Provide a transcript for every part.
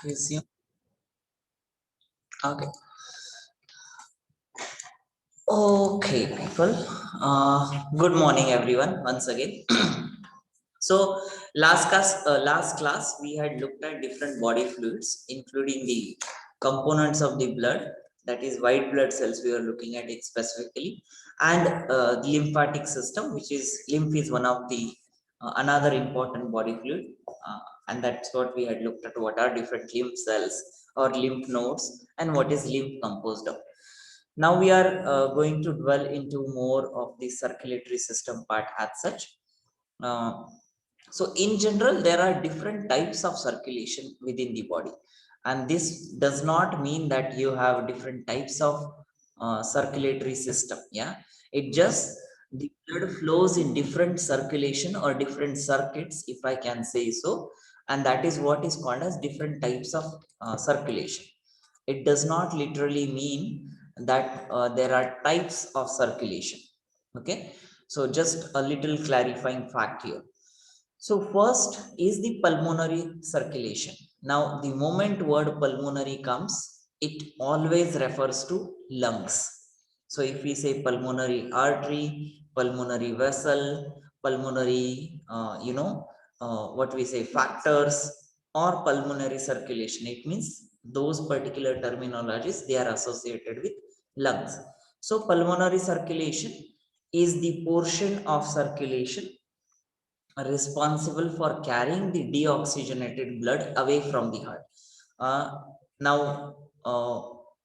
Resume. Okay. Okay, people. Good morning, everyone. Once again. So last class, we had looked at different body fluids, including the components of the blood. That is white blood cells. We are looking at it specifically, and the lymphatic system, which is lymph, is one of the another important body fluid, and that's what we had looked at. What are different lymph cells or lymph nodes, and what is lymph composed of? Now we are going to dwell into more of the circulatory system part as such. Uh, so in general, there are different types of circulation within the body. And this does not mean that you have different types of circulatory system. Yeah, it just the blood flows in different circulation or different circuits, if I can say so. And that is what is called as different types of circulation. It does not literally mean that there are types of circulation. Okay, so just a little clarifying fact here. So first is the pulmonary circulation. Now, the moment word pulmonary comes, it always refers to lungs. So if we say pulmonary artery, pulmonary vessel, pulmonary, what we say factors or pulmonary circulation, it means those particular terminologies, they are associated with lungs. So pulmonary circulation is the portion of circulation responsible for carrying the deoxygenated blood away from the heart. Uh, now,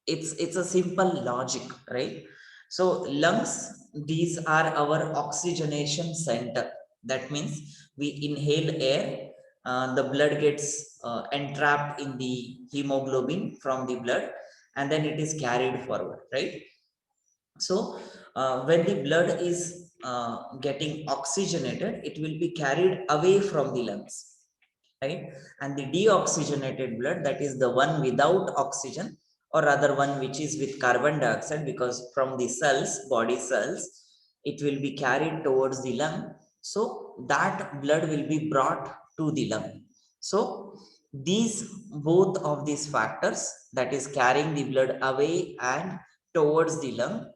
it's a simple logic, right? So lungs, these are our oxygenation center. That means we inhale air, the blood gets entrapped in the hemoglobin from the blood, and then it is carried forward, right? So when the blood is getting oxygenated, it will be carried away from the lungs, right? And the deoxygenated blood, that is the one without oxygen, or rather one which is with carbon dioxide, because from the cells, body cells, it will be carried towards the lung. So that blood will be brought to the lung. So these both of these factors, that is carrying the blood away and towards the lung,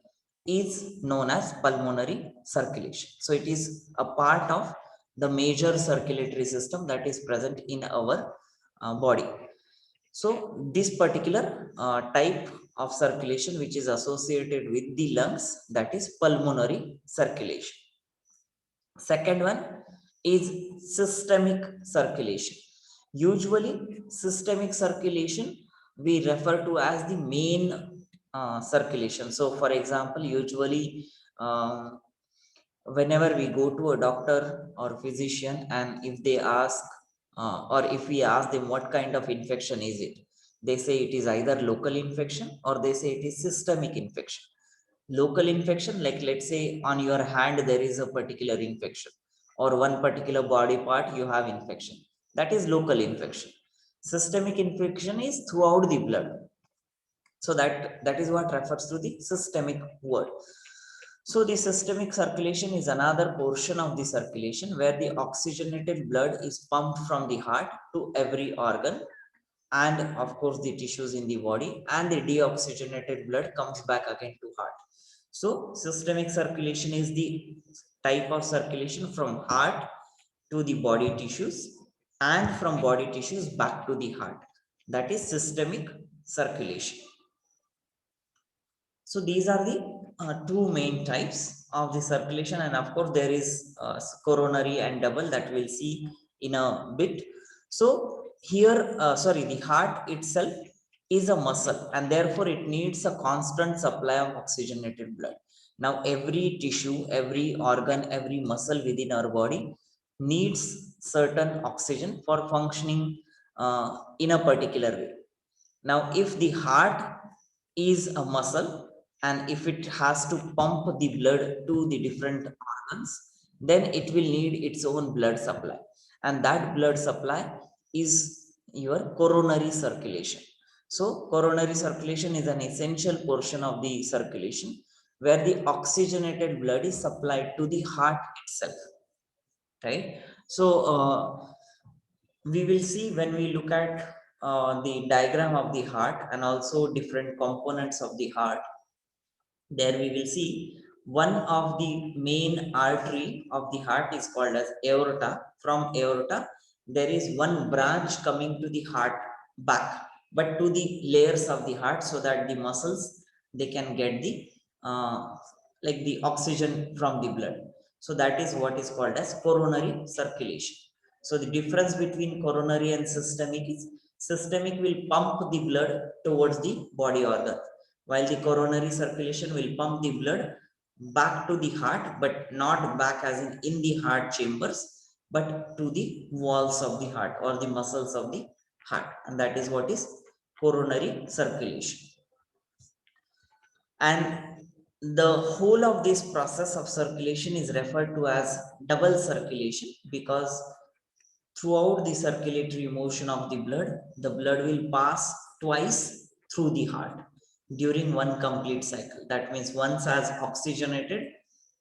is known as pulmonary circulation. So it is a part of the major circulatory system that is present in our body. So this particular type of circulation which is associated with the lungs, that is pulmonary circulation. Second one is systemic circulation. Usually systemic circulation we refer to as the main circulation. So for example, usually um, whenever we go to a doctor or physician, and if they ask or if we ask them what kind of infection is it, they say it is either local infection or they say it is systemic infection. Local infection, like let's say on your hand there is a particular infection, or one particular body part you have infection, that is local infection. Systemic infection is throughout the blood. So that is what refers to the systemic word. So the systemic circulation is another portion of the circulation where the oxygenated blood is pumped from the heart to every organ and of course the tissues in the body, and the deoxygenated blood comes back again to heart. So systemic circulation is the type of circulation from heart to the body tissues and from body tissues back to the heart. That is systemic circulation. So these are the two main types of the circulation, and of course there is coronary and double that we'll see in a bit. So here, sorry, the heart itself is a muscle, and therefore it needs a constant supply of oxygenated blood. Now every tissue, every organ, every muscle within our body needs certain oxygen for functioning in a particular way. Now if the heart is a muscle, and if it has to pump the blood to the different organs, then it will need its own blood supply, and that blood supply is your coronary circulation. So coronary circulation is an essential portion of the circulation where the oxygenated blood is supplied to the heart itself, right? So we will see when we look at the diagram of the heart and also different components of the heart, there we will see one of the main artery of the heart is called as aorta. From aorta, there is one branch coming to the heart back, but to the layers of the heart, so that the muscles they can get the like the oxygen from the blood. So that is what is called as coronary circulation. So the difference between coronary and systemic is systemic will pump the blood towards the body organ, while the coronary circulation will pump the blood back to the heart, but not back as in the heart chambers, but to the walls of the heart or the muscles of the heart. And that is what is coronary circulation. And the whole of this process of circulation is referred to as double circulation, because throughout the circulatory motion of the blood will pass twice through the heart during one complete cycle. That means once as oxygenated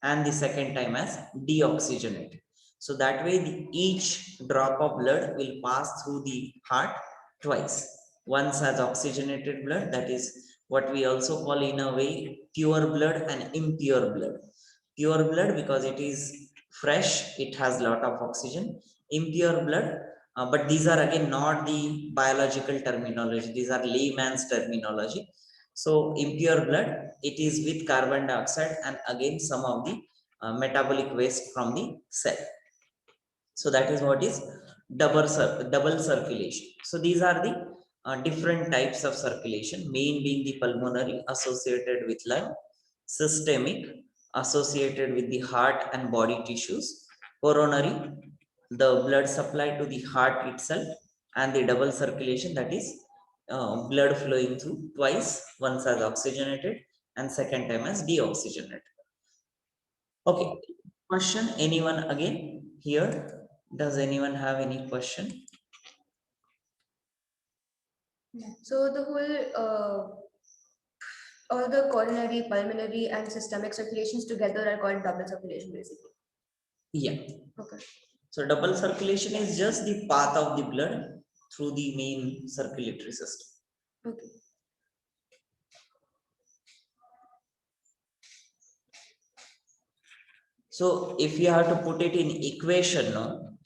and the second time as deoxygenated. So that way each drop of blood will pass through the heart twice. Once as oxygenated blood, that is what we also call in a way pure blood and impure blood. Pure blood because it is fresh, it has lot of oxygen. Impure blood, but these are again not the biological terminology, these are layman's terminology. So impure blood, it is with carbon dioxide and again some of the metabolic waste from the cell. So that is what is double circulation. So these are the different types of circulation, main being the pulmonary associated with lung, systemic associated with the heart and body tissues, coronary the blood supply to the heart itself, and the double circulation, that is blood flowing through twice, once as oxygenated and second time as deoxygenated. Okay, question anyone again here? Does anyone have any question? So the whole, all the coronary, pulmonary, and systemic circulations together are called double circulation, basically. Yeah. Okay. So double circulation is just the path of the blood through the main circulatory system. Okay. So if you have to put it in equation, no,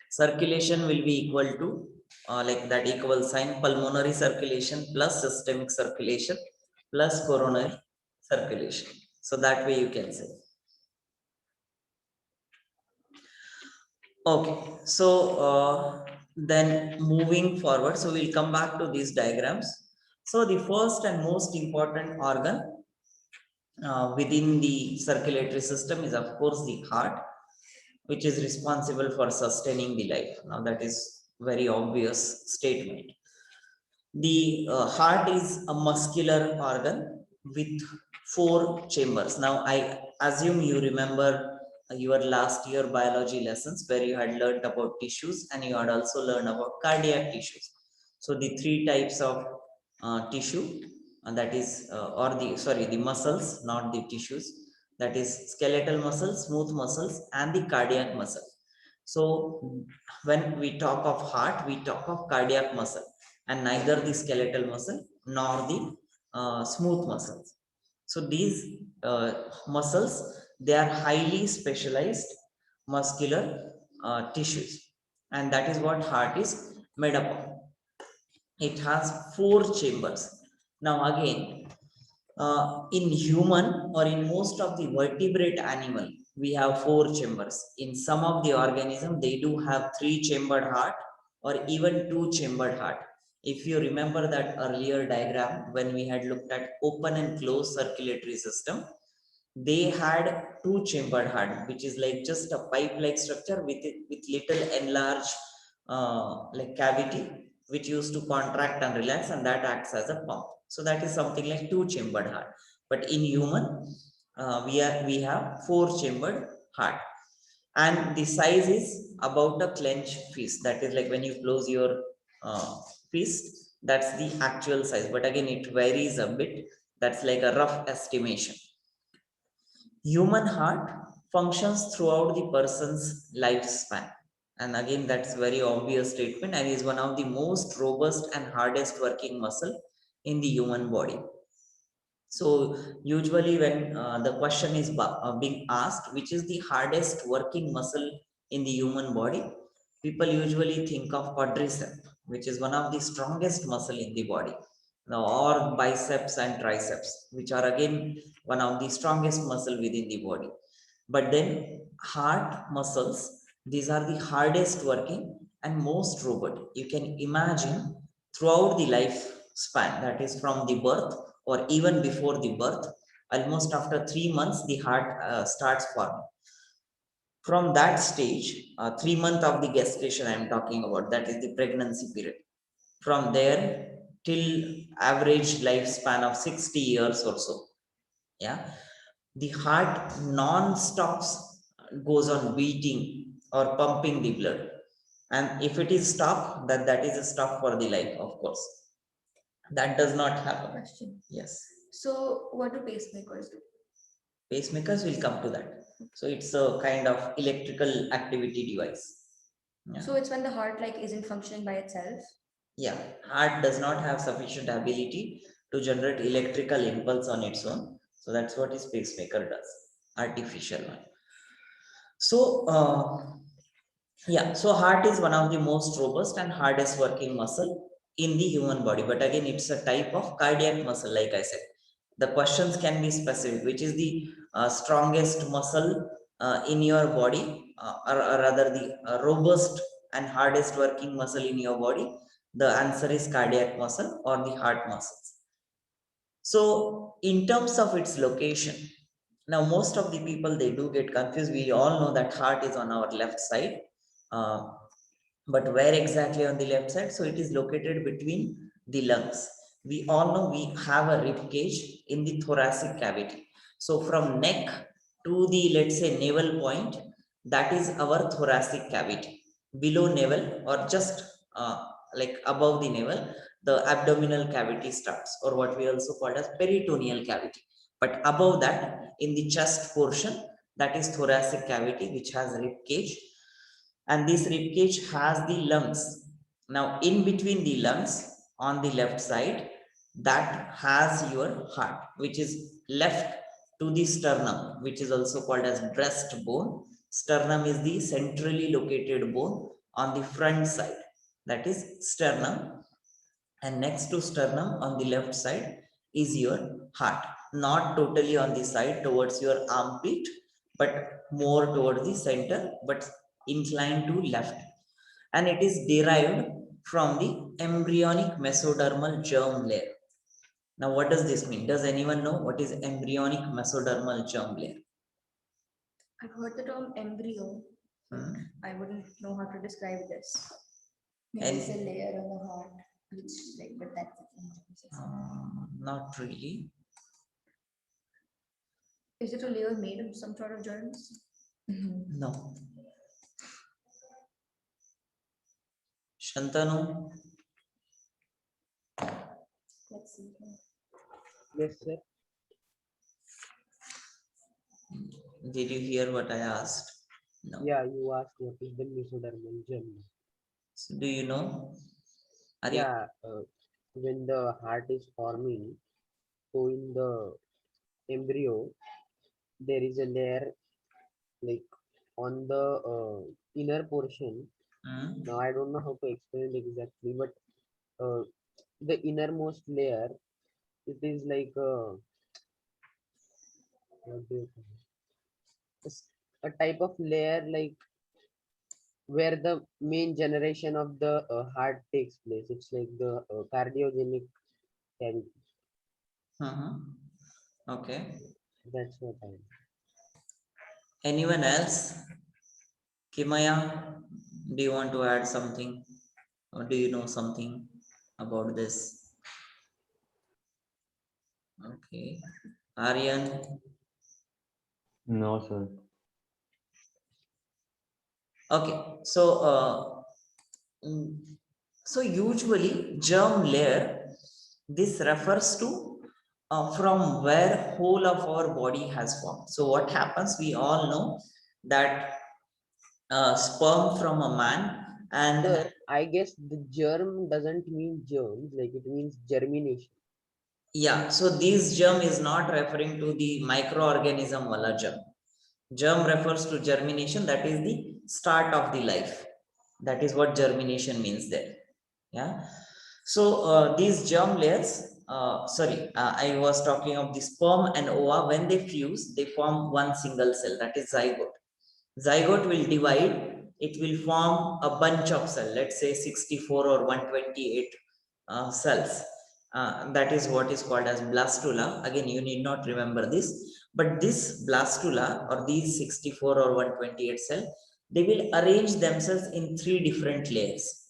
circulation will be equal to like that equal sign, pulmonary circulation plus systemic circulation plus coronary circulation. So that way you can say. Okay, so then moving forward, so we'll come back to these diagrams. So the first and most important organ within the circulatory system is of course the heart, which is responsible for sustaining the life. Now that is very obvious statement. The heart is a muscular organ with 4 chambers. Now I assume you remember your last year biology lessons where you had learned about tissues and you had also learned about cardiac tissues. So the 3 types of tissue, and that is or the sorry the muscles, not the tissues, that is skeletal muscles, smooth muscles, and the cardiac muscle. So when we talk of heart, we talk of cardiac muscle, and neither the skeletal muscle nor the smooth muscles. So these muscles, they are highly specialized muscular tissues, and that is what heart is made up of. It has 4 chambers. Now again, in human or in most of the vertebrate animal, we have 4 chambers. In some of the organism, they do have 3-chambered heart or even 2-chambered heart. If you remember that earlier diagram when we had looked at open and closed circulatory system, they had 2-chambered heart, which is like just a pipe like structure with little enlarged like cavity, which used to contract and relax, and that acts as a pump. So that is something like 2-chambered heart. But in human, we have 4-chambered heart, and the size is about a clenched fist. That is like when you close your fist, that's the actual size, but again it varies a bit. That's like a rough estimation. Human heart functions throughout the person's lifespan, And again, that's very obvious statement, and is one of the most robust and hardest working muscle in the human body. So usually when the question is being asked, which is the hardest working muscle in the human body, people usually think of quadricep, which is one of the strongest muscle in the body. Now, or biceps and triceps, which are again one of the strongest muscle within the body. But then heart muscles, these are the hardest working and most robust. You can imagine throughout the lifespan, that is from the birth or even before the birth, almost after 3 months, the heart starts forming. From that stage, 3 months of the gestation I am talking about, that is the pregnancy period. From there till average lifespan of 60 years or so, yeah, the heart non-stops goes on beating or pumping the blood. And if it is stop, that is a stop for the life, of course. That does not happen. Question. Yes. So what do pacemakers do? Pacemakers will come to that. So it's a kind of electrical activity device. Yeah. So it's when the heart like isn't functioning by itself. Yeah, heart does not have sufficient ability to generate electrical impulse on its own. So that's what his pacemaker does, artificial one. So yeah, so heart is one of the most robust and hardest working muscle in the human body. But again, it's a type of cardiac muscle, like I said. The questions can be specific, which is the strongest muscle in your body, or rather the robust and hardest working muscle in your body. The answer is cardiac muscle or the heart muscles. So in terms of its location, now most of the people, they do get confused. We all know that heart is on our left side, uh, but where exactly on the left side? So it is located between the lungs. We all know we have a rib cage in the thoracic cavity. So from neck to the, let's say, navel point, that is our thoracic cavity. Below navel or just like above the navel, the abdominal cavity starts, or what we also call as peritoneal cavity. But above that, in the chest portion, that is thoracic cavity, which has rib cage, and this rib cage has the lungs. Now, in between the lungs on the left side, that has your heart, which is left to the sternum, which is also called as breastbone. Sternum is the centrally located bone on the front side, that is sternum. And next to sternum on the left side is your heart, not totally on the side towards your armpit, but more towards the center, but inclined to left. And it is derived from the embryonic mesodermal germ layer. Now, what does this mean? Does anyone know what is embryonic mesodermal germ layer? I've heard the term embryo. Hmm. I wouldn't know how to describe this. Maybe And it's a layer on the heart, which like, but that's it. not really. Is it a layer made of some sort of germs? No. Shantanu, Let's see. Yes, sir. did you hear what I asked? No. Yeah, you asked what is the mesodermal gem. So do you know? Are you? Yeah, when the heart is forming, so in the embryo, there is a layer like on the inner portion. Hmm? Now I don't know how to explain it exactly, but the innermost layer, it is like what do you call it? A type of layer like where the main generation of the heart takes place. It's like the cardiogenic cavity. Mhm. Okay. That's what I. Anyone else? Kimaya, do you want to add something? Or do you know something about this? Okay. Aryan, No, sir. okay. So, mm, so usually germ layer, this refers to from where whole of our body has formed. So what happens? We all know that sperm from a man, and Sir, I guess the germ doesn't mean germs, like it means germination. yeah, so this germ is not referring to the microorganism wala germ. Germ refers to germination, that is the start of the life. That is what germination means there. Yeah. So these germ layers, I was talking of the sperm and ova. When they fuse, they form one single cell, that is zygote. Zygote will divide, it will form a bunch of cells, let's say 64 or 128 cells. That is what is called as blastula. Again, you need not remember this, but this blastula or these 64 or 128 cell, they will arrange themselves in three different layers.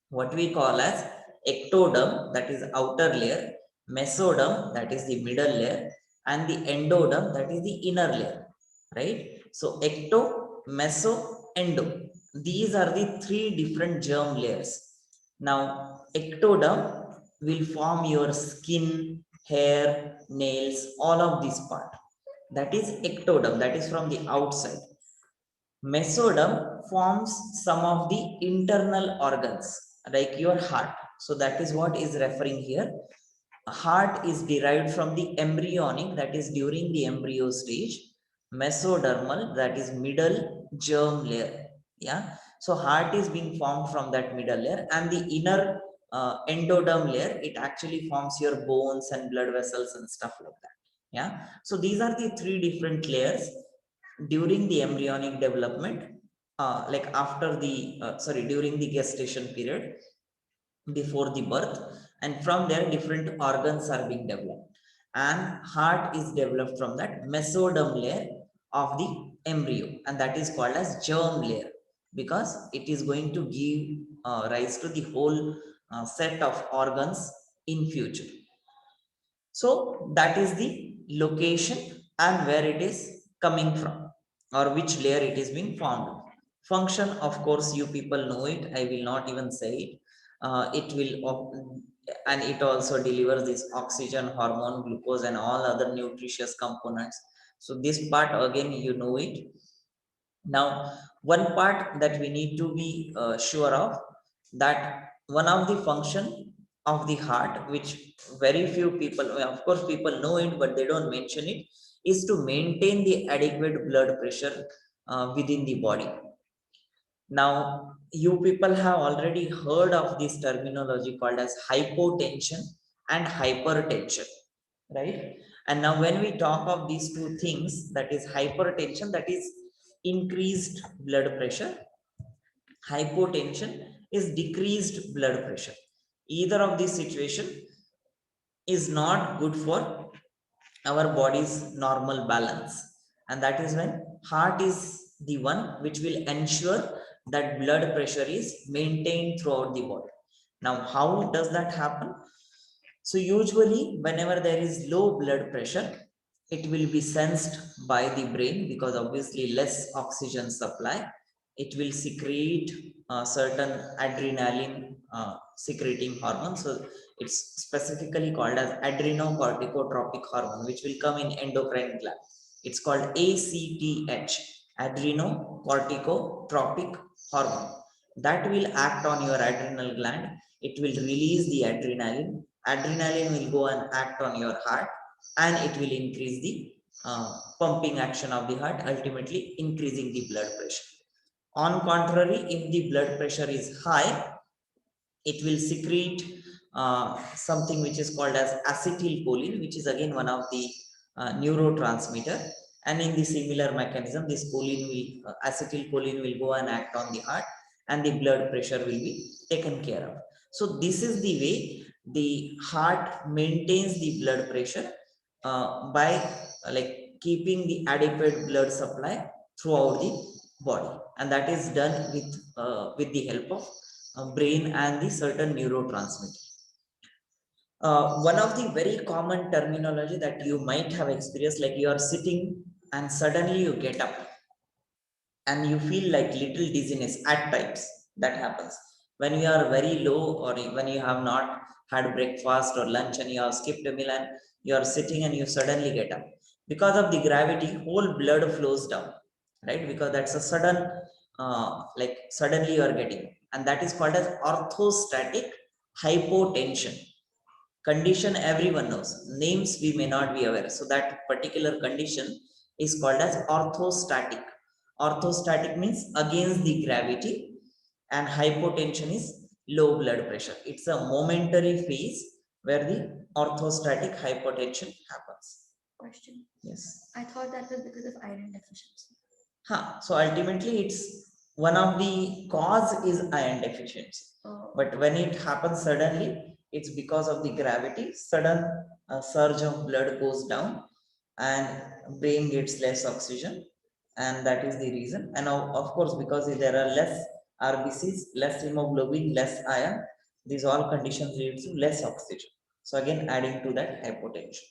What we call as ectoderm, that is outer layer, mesoderm, that is the middle layer, and the endoderm, that is the inner layer, right? So ecto, meso, endo, these are the three different germ layers. Now ectoderm will form your skin, hair, nails, all of this part. That is ectoderm, that is from the outside. Mesoderm forms some of the internal organs like your heart. So that is what is referring here. Heart is derived from the embryonic, that is during the embryo stage. Mesodermal, that is middle germ layer. Yeah. So heart is being formed from that middle layer, and the inner endoderm layer, it actually forms your bones and blood vessels and stuff like that. Yeah. So these are the three different layers during the embryonic development, like after the during the gestation period, before the birth, and from there different organs are being developed, and heart is developed from that mesoderm layer of the embryo, and that is called as germ layer, because it is going to give rise to the whole set of organs in future. So that is the location and where it is coming from, or which layer it is being formed. Function, of course, you people know it, I will not even say it. It will and it also delivers this oxygen, hormone, glucose, and all other nutritious components. So this part again, you know it. Now one part that we need to be sure of, that one of the function of the heart, which very few people, of course people know it but they don't mention it, is to maintain the adequate blood pressure within the body. Now, you people have already heard of this terminology called as hypotension and hypertension, right? And now when we talk of these two things, that is hypertension, that is increased blood pressure. Hypotension is decreased blood pressure. Either of these situation is not good for our body's normal balance, and that is when heart is the one which will ensure that blood pressure is maintained throughout the body. Now how does that happen? So usually whenever there is low blood pressure, it will be sensed by the brain, because obviously less oxygen supply. It will secrete certain adrenaline secreting hormone. So it's specifically called as adrenocorticotropic hormone, which will come in endocrine gland. It's called ACTH, adrenocorticotropic hormone. That will act on your adrenal gland. It will release the adrenaline. Adrenaline will go and act on your heart, and it will increase the pumping action of the heart, ultimately increasing the blood pressure. On contrary, if the blood pressure is high, it will secrete something which is called as acetylcholine, which is again one of the neurotransmitter. And in the similar mechanism, this choline will acetylcholine will go and act on the heart, and the blood pressure will be taken care of. So this is the way the heart maintains the blood pressure, by like keeping the adequate blood supply throughout the body, and that is done with the help of brain and the certain neurotransmitter. One of the very common terminology that you might have experienced, like you are sitting and suddenly you get up and you feel like little dizziness at times. That happens when you are very low, or when you have not had breakfast or lunch and you have skipped a meal, and you are sitting and you suddenly get up. Because of the gravity, whole blood flows down, right? Because that's a sudden like suddenly you are getting, and that is called as orthostatic hypotension. Condition everyone knows, names we may not be aware. So that particular condition is called as orthostatic. Orthostatic means against the gravity, and hypotension is low blood pressure. It's a momentary phase where the orthostatic hypotension happens. Question. Yes. I thought that was because of iron deficiency. So ultimately it's one of the cause is iron deficiency. Oh, But when it happens suddenly, it's because of the gravity. Sudden surge of blood goes down and brain gets less oxygen, and that is the reason. And of course, because there are less RBCs, less hemoglobin, less iron, these all conditions lead to less oxygen. So again, adding to that hypotension.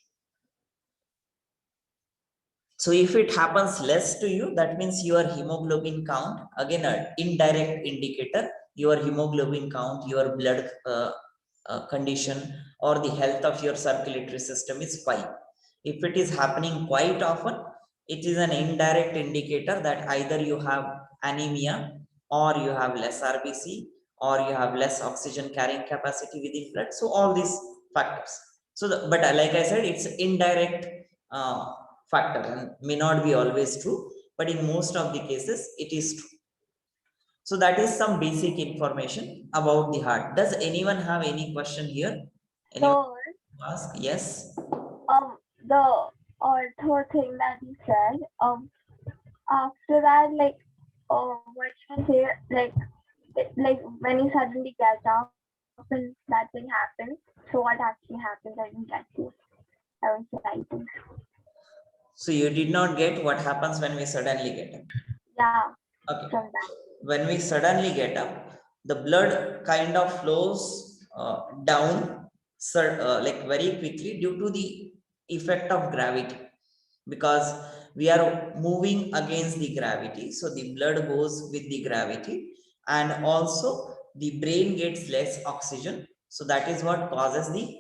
So if it happens less to you, that means your hemoglobin count, again an indirect indicator, your hemoglobin count, your blood condition, or the health of your circulatory system is fine. If it is happening quite often, it is an indirect indicator that either you have anemia, or you have less RBC, or you have less oxygen carrying capacity within blood. So all these factors. So, but like I said, it's indirect factor and may not be always true, but in most of the cases, it is true. So that is some basic information about the heart. Does anyone have any question here? Anyone So, ask? Yes. the ortho thing that you said, after that, like, what should I say, like when you suddenly get up and that thing happens, so what actually happens? I didn't get you. I was writing. So you did not get what happens when we suddenly get up. Yeah, Okay. from that. When we suddenly get up, the blood kind of flows down, like very quickly due to the effect of gravity, because we are moving against the gravity. So the blood goes with the gravity, and also the brain gets less oxygen. So that is what causes the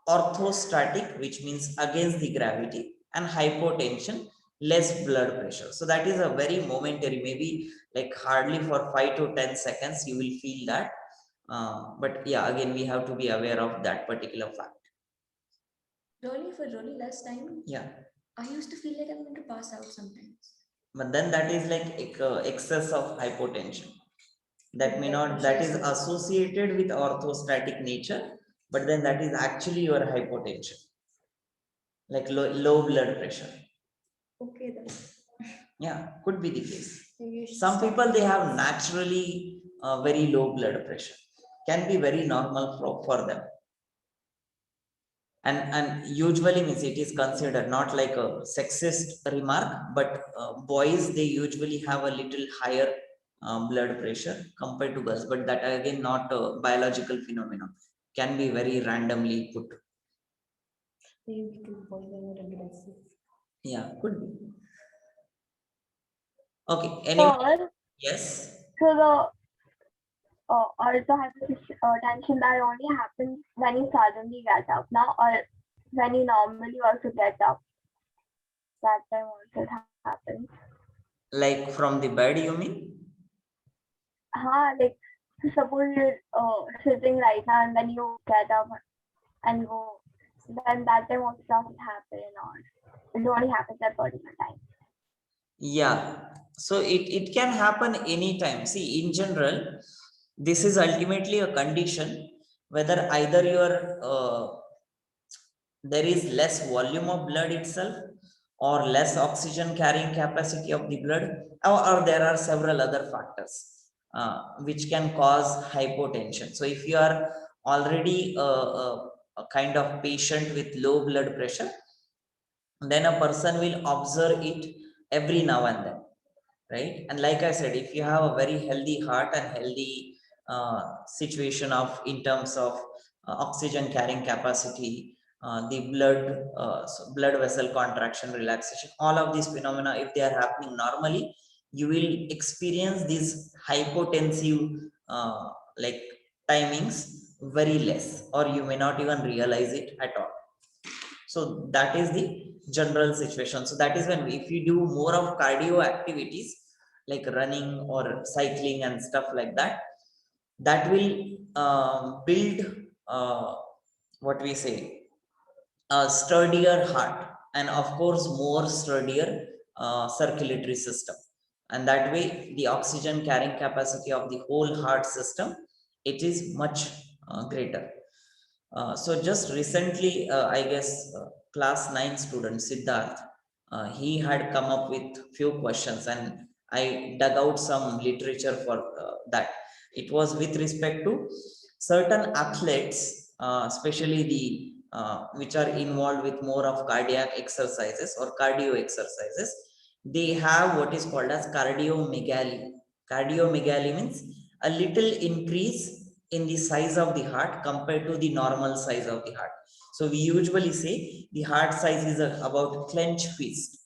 orthostatic, which means against the gravity, and hypotension, less blood pressure. So that is a very momentary, maybe like hardly for 5 to 10 seconds you will feel that. But yeah, again, we have to be aware of that particular fact. for really less time, Yeah. I used to feel like I'm going to pass out sometimes. But then that is like excess of hypotension. That may Blood not, that is pressure is- associated with orthostatic nature, but then that is actually your hypotension, like low blood pressure. Okay then. Yeah, could be the case. Maybe you should Some stop. people, they have naturally very low blood pressure, can be very normal for them. And usually means it is considered not like a sexist remark, but boys, they usually have a little higher blood pressure compared to girls, but that again not a biological phenomenon, can be very randomly put. Maybe because boys are more aggressive. Yeah, could be. Okay, anyone? So, Yes. so the also hypertension that only happens when you suddenly get up now, or when you normally also get up. That time also it happens. Like from the bed, you mean? Like suppose you're sitting right now and then you get up and go, then that time also doesn't happen, or it only happens at particular time. Yeah, so it can happen anytime. See, in general, this is ultimately a condition whether either your there is less volume of blood itself, or less oxygen carrying capacity of the blood, or there are several other factors which can cause hypotension. So if you are already a kind of patient with low blood pressure, then a person will observe it every now and then, right? And like I said, if you have a very healthy heart and healthy situation of in terms of oxygen carrying capacity, the blood vessel contraction, relaxation, all of these phenomena, if they are happening normally, you will experience these hypotensive like timings very less, or you may not even realize it at all. So that is the general situation. So that is when if you do more of cardio activities, like running or cycling and stuff like that, that will build what we say a sturdier heart, and of course more sturdier circulatory system, and that way the oxygen carrying capacity of the whole heart system, it is much greater. So just recently, I guess class 9 student Siddharth, he had come up with few questions, and I dug out some literature for that. It was with respect to certain athletes, especially the which are involved with more of cardiac exercises or cardio exercises. They have what is called as cardiomegaly. Cardiomegaly means a little increase in the size of the heart compared to the normal size of the heart. So we usually say the heart size is about clenched fist,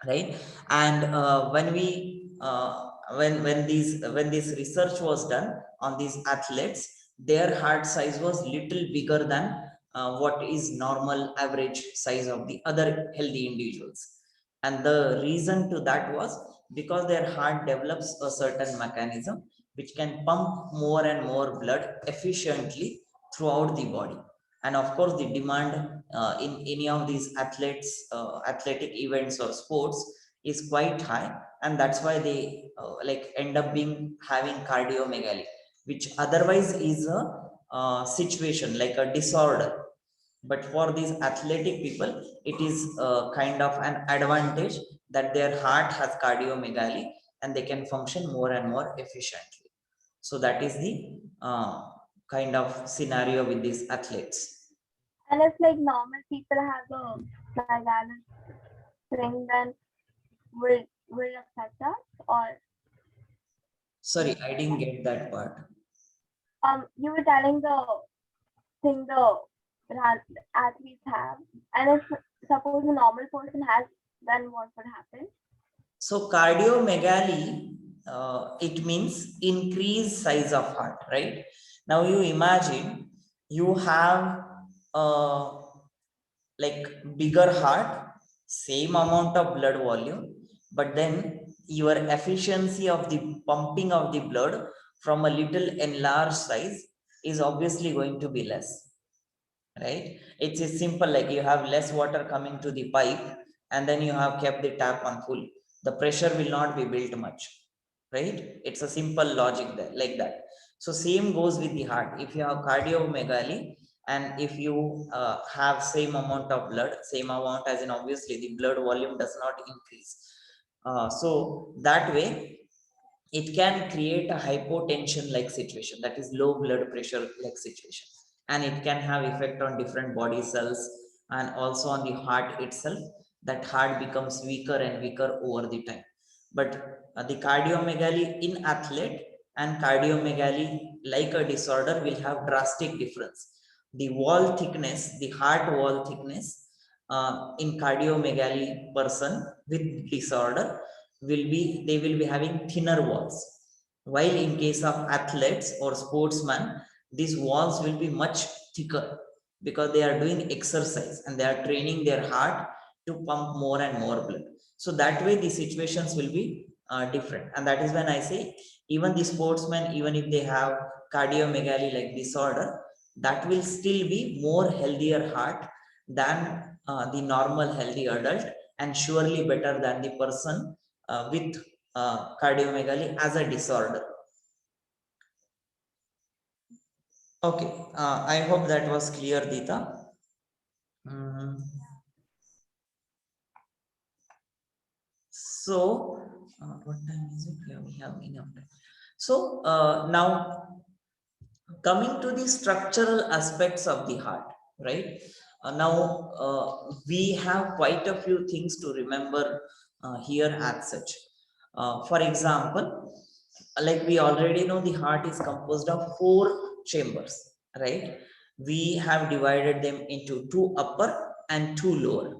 right? And when this research was done on these athletes, their heart size was little bigger than what is normal average size of the other healthy individuals. And the reason to that was because their heart develops a certain mechanism which can pump more and more blood efficiently throughout the body. And of course the demand in any of these athletic events or sports is quite high, and that's why they like end up being having cardiomegaly, which otherwise is a situation like a disorder. But for these athletic people, it is kind of an advantage that their heart has cardiomegaly and they can function more and more efficiently. So that is the kind of scenario with these athletes. And if like normal people have a Megalis thing, then will affect us, or Sorry, I didn't get that part. you were telling the thing the athletes have, and if suppose a normal person has, then what would happen? So cardiomegaly, it means increased size of heart, right? Now you imagine you have a like bigger heart, same amount of blood volume, but then your efficiency of the pumping of the blood from a little enlarged size is obviously going to be less, right? It's a simple, like you have less water coming to the pipe and then you have kept the tap on full, the pressure will not be built much, right? It's a simple logic there, like that. So same goes with the heart. If you have cardiomegaly and if you have same amount of blood, same amount as in obviously the blood volume does not increase, so that way it can create a hypotension like situation, that is low blood pressure like situation, and it can have effect on different body cells and also on the heart itself. That heart becomes weaker and weaker over the time. But the cardiomegaly in athlete and cardiomegaly like a disorder will have drastic difference. The wall thickness, the heart wall thickness in cardiomegaly person with disorder will be, they will be having thinner walls, while in case of athletes or sportsmen, these walls will be much thicker because they are doing exercise and they are training their heart to pump more and more blood. So that way the situations will be different, and that is when I say even the sportsmen, even if they have cardiomegaly like disorder, that will still be more healthier heart than the normal healthy adult, and surely better than the person with cardiomegaly as a disorder. Okay, I hope that was clear, Dita. So, what time is it? Yeah, we have enough time. So, now coming to the structural aspects of the heart, right? Now, we have quite a few things to remember here as such. For example, like we already know, the heart is composed of 4 chambers, right? We have divided them into 2 upper and 2 lower,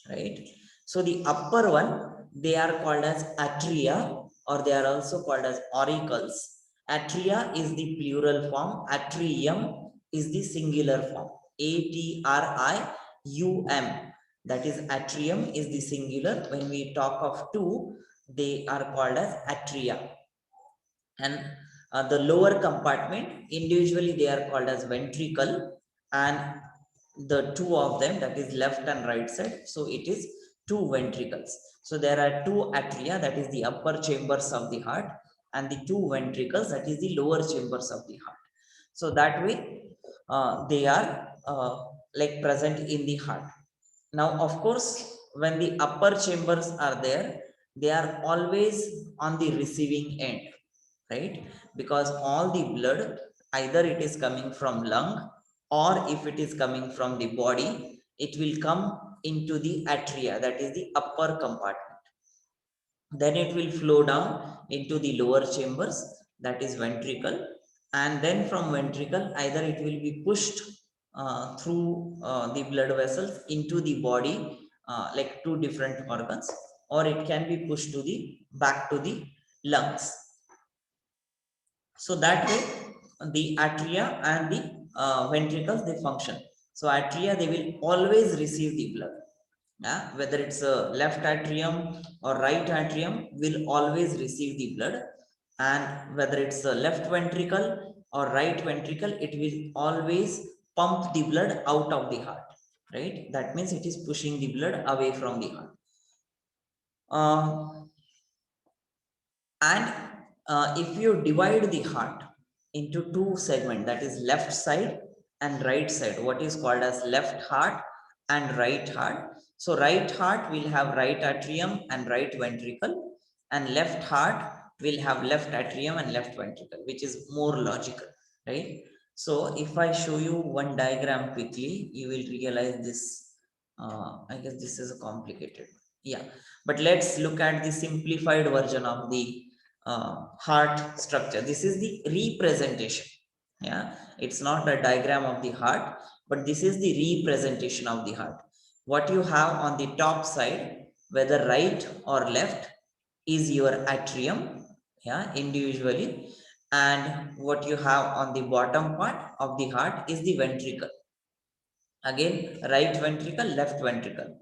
right? So the upper one, they are called as atria, or they are also called as auricles. Atria is the plural form, atrium is the singular form, atrium, that is atrium is the singular. When we talk of 2, they are called as atria. And the lower compartment, individually they are called as ventricle, and the two of them, that is left and right side, so it is two ventricles. So there are two atria, that is the upper chambers of the heart, and the two ventricles, that is the lower chambers of the heart. So that way they are like present in the heart. Now, of course, when the upper chambers are there, they are always on the receiving end, right? Because all the blood, either it is coming from lung, or if it is coming from the body, it will come into the atria, that is the upper compartment. Then it will flow down into the lower chambers, that is ventricle, and then from ventricle, either it will be pushed through the blood vessels into the body, like two different organs, or it can be pushed to the back to the lungs. So that way the atria and the ventricles, they function. So atria, they will always receive the blood. Whether it's a left atrium or right atrium, will always receive the blood, and whether it's a left ventricle or right ventricle, it will always pump the blood out of the heart, right? That means it is pushing the blood away from the heart. And if you divide the heart into two segments, that is left side and right side, what is called as left heart and right heart. So right heart will have right atrium and right ventricle, and left heart will have left atrium and left ventricle, which is more logical, right? So if I show you one diagram quickly, you will realize this. I guess this is complicated. Yeah, but let's look at the simplified version of the heart structure. This is the representation. Yeah, it's not a diagram of the heart, but this is the representation of the heart. What you have on the top side, whether right or left, is your atrium, yeah, individually, and what you have on the bottom part of the heart is the ventricle. Again, right ventricle, left ventricle.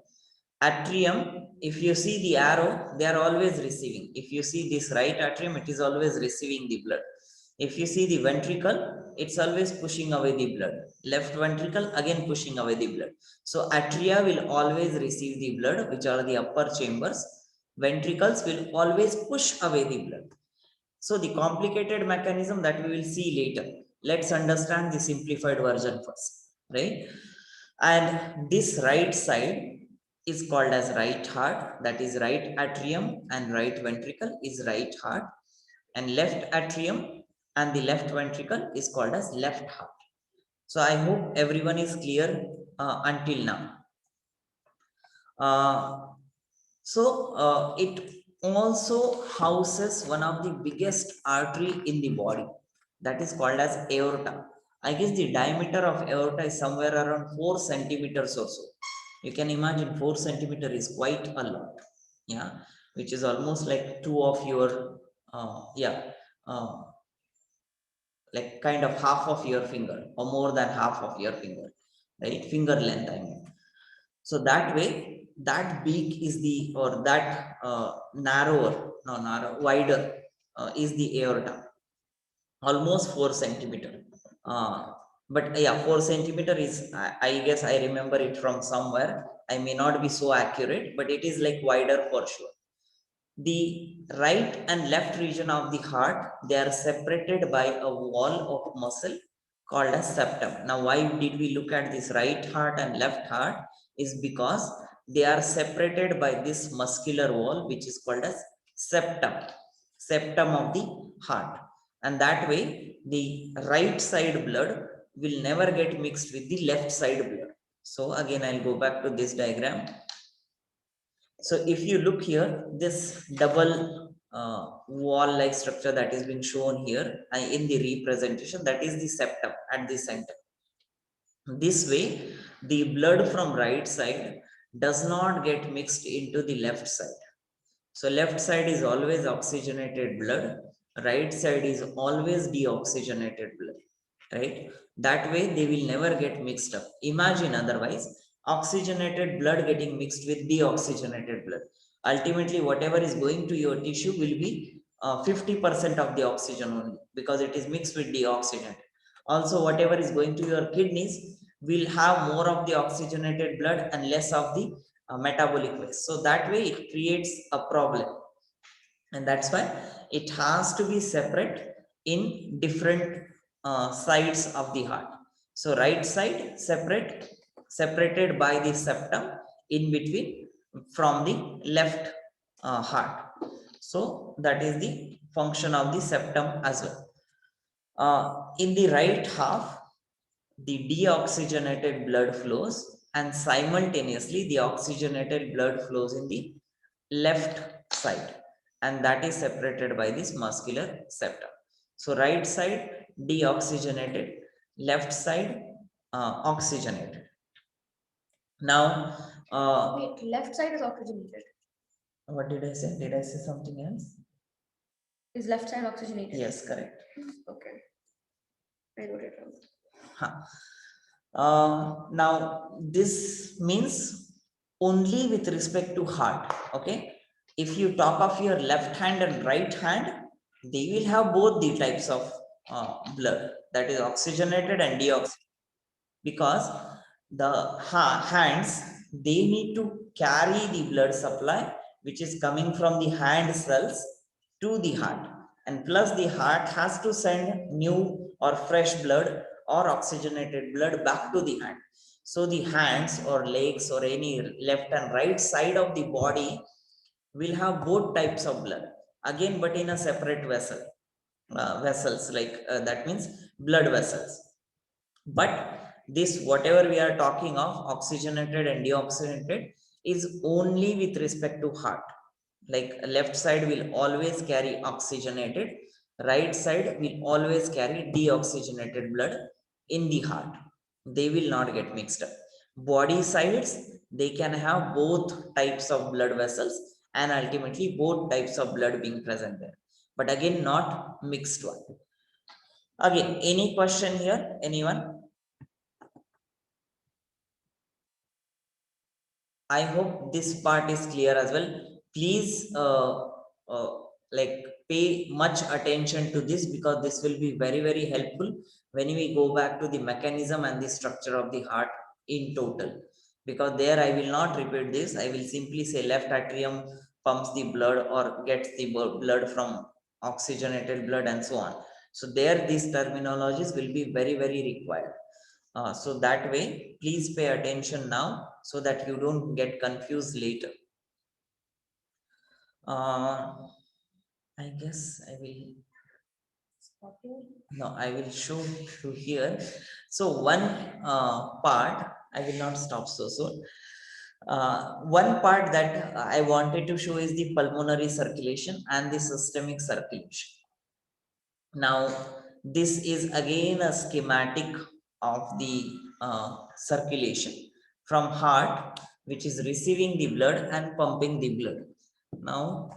Atrium, if you see the arrow, they are always receiving. If you see this right atrium, it is always receiving the blood. If you see the ventricle, it's always pushing away the blood. Left ventricle, again pushing away the blood. So atria will always receive the blood, which are the upper chambers. Ventricles will always push away the blood. So the complicated mechanism that we will see later. Let's understand the simplified version first, right? And this right side is called as right heart, that is right atrium and right ventricle is right heart, and left atrium and the left ventricle is called as left heart. So I hope everyone is clear until now. It also houses one of the biggest artery in the body, that is called as aorta. I guess the diameter of aorta is somewhere around 4 centimeters or so. You can imagine 4 centimeter is quite a lot, yeah, which is almost like two of your, like kind of half of your finger or more than half of your finger, right? Finger length, I mean. So that way, that big is the, or that wider is the aorta, almost 4 centimeter. But yeah, 4 centimeter is, I guess I remember it from somewhere. I may not be so accurate, but it is like wider for sure. The right and left region of the heart, they are separated by a wall of muscle called as septum. Now, why did we look at this right heart and left heart? Is because they are separated by this muscular wall, which is called as septum of the heart. And that way, the right side blood will never get mixed with the left side blood. So again, I'll go back to this diagram. So if you look here, this double wall-like structure that is being shown here in the representation, that is the septum at the center. This way, the blood from right side does not get mixed into the left side. So left side is always oxygenated blood, right side is always deoxygenated blood, right? That way they will never get mixed up. Imagine otherwise, oxygenated blood getting mixed with deoxygenated blood. ultimately whatever is going to your tissue will be 50% of the oxygen only, because it is mixed with deoxygenant. Also, whatever is going to your kidneys will have more of the oxygenated blood and less of the metabolic waste. So that way it creates a problem, and that's why it has to be separate in different sides of the heart. So right side separated by the septum in between from the left heart. So that is the function of the septum as well. In the right half, the deoxygenated blood flows, and simultaneously the oxygenated blood flows in the left side, and that is separated by this muscular septum. So right side deoxygenated, left side oxygenated. Now, Wait, left side is oxygenated. what did I say? Did I say something else? Is left side oxygenated? Yes, correct. Okay. I wrote it wrong. Now this means only with respect to heart. Okay, if you talk of your left hand and right hand, they will have both the types of blood, that is oxygenated and deoxygenated, because the hands, they need to carry the blood supply which is coming from the hand cells to the heart, and plus the heart has to send new or fresh blood or oxygenated blood back to the hand. So the hands or legs or any left and right side of the body will have both types of blood, again but in a separate vessels, like that means blood vessels. But this whatever we are talking of, oxygenated and deoxygenated, is only with respect to heart. Like left side will always carry oxygenated, right side will always carry deoxygenated blood in the heart. They will not get mixed up. Body sides, they can have both types of blood vessels, and ultimately both types of blood being present there, but again not mixed one. Again, any question here, anyone? I hope this part is clear as well. Please like pay much attention to this, because this will be very, very helpful when we go back to the mechanism and the structure of the heart in total. Because there I will not repeat this. I will simply say left atrium pumps the blood or gets the blood from oxygenated blood and so on. So there these terminologies will be very, very required. So that way, please pay attention now so that you don't get confused later. I guess I will, no, I will show you here. So one part, I will not stop so soon. One part that I wanted to show is the pulmonary circulation and the systemic circulation. Now, this is again a schematic of the circulation from heart, which is receiving the blood and pumping the blood. Now,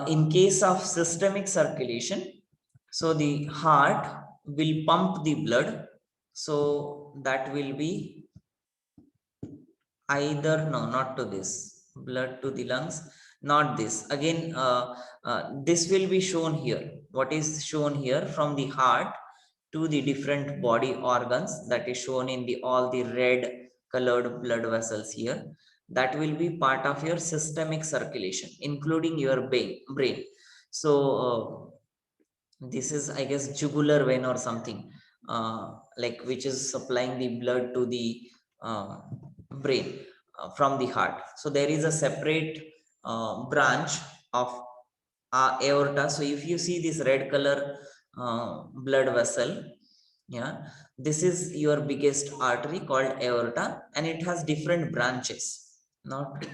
in case of systemic circulation, so the heart will pump the blood. So that will be either, no, not to this, blood to the lungs, not this. Again, this will be shown here. What is shown here from the heart to the different body organs, that is shown in the all the red colored blood vessels here. That will be part of your systemic circulation, including your brain. So this is, I guess, jugular vein or something, like which is supplying the blood to the brain from the heart. So there is a separate branch of aorta. So if you see this red color blood vessel, yeah, this is your biggest artery called aorta, and it has different branches. Not,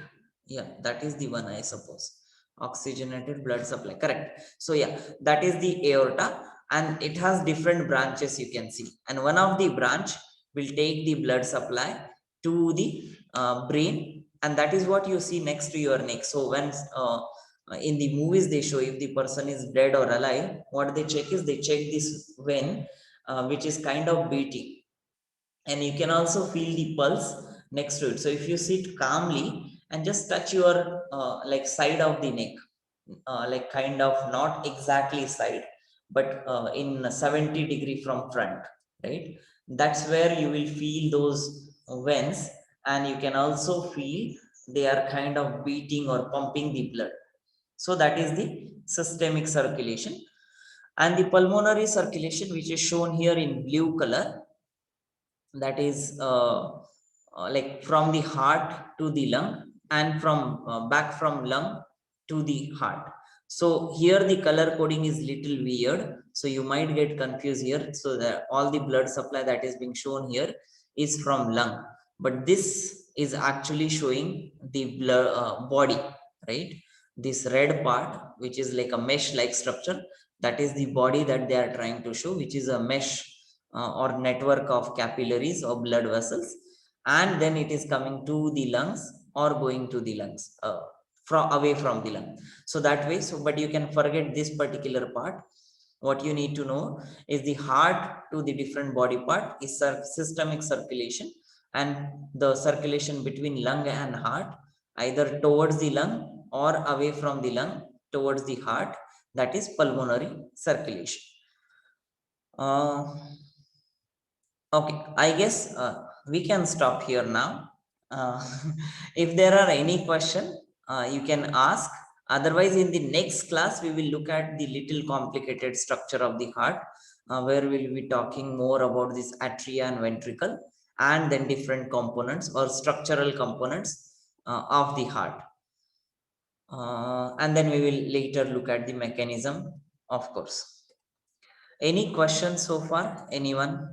yeah, that is the one, I suppose. Oxygenated blood supply, correct. So yeah, that is the aorta, and it has different branches, you can see, and one of the branch will take the blood supply to the brain, and that is what you see next to your neck. So when in the movies they show if the person is dead or alive, what they check is they check this vein, which is kind of beating, and you can also feel the pulse next to it. So if you sit calmly and just touch your like side of the neck, like kind of not exactly side, but in 70 degree from front, right? That's where you will feel those veins, and you can also feel they are kind of beating or pumping the blood. So that is the systemic circulation. And the pulmonary circulation, which is shown here in blue color, that is like from the heart to the lung, and from back from lung to the heart. So here the color coding is little weird, so you might get confused here. So that all the blood supply that is being shown here is from lung, but this is actually showing the blood body, right? This red part, which is like a mesh like structure, that is the body that they are trying to show, which is a mesh or network of capillaries or blood vessels, and then it is coming to the lungs or going to the lungs from away from the lung. So that way, so but you can forget this particular part. What you need to know is the heart to the different body part is systemic circulation, and the circulation between lung and heart, either towards the lung or away from the lung towards the heart, that is pulmonary circulation. Okay, I guess we can stop here now. If there are any question, you can ask. Otherwise, in the next class, we will look at the little complicated structure of the heart, where we'll be talking more about this atria and ventricle, and then different components or structural components of the heart. And then we will later look at the mechanism, of course. Any questions so far? Anyone?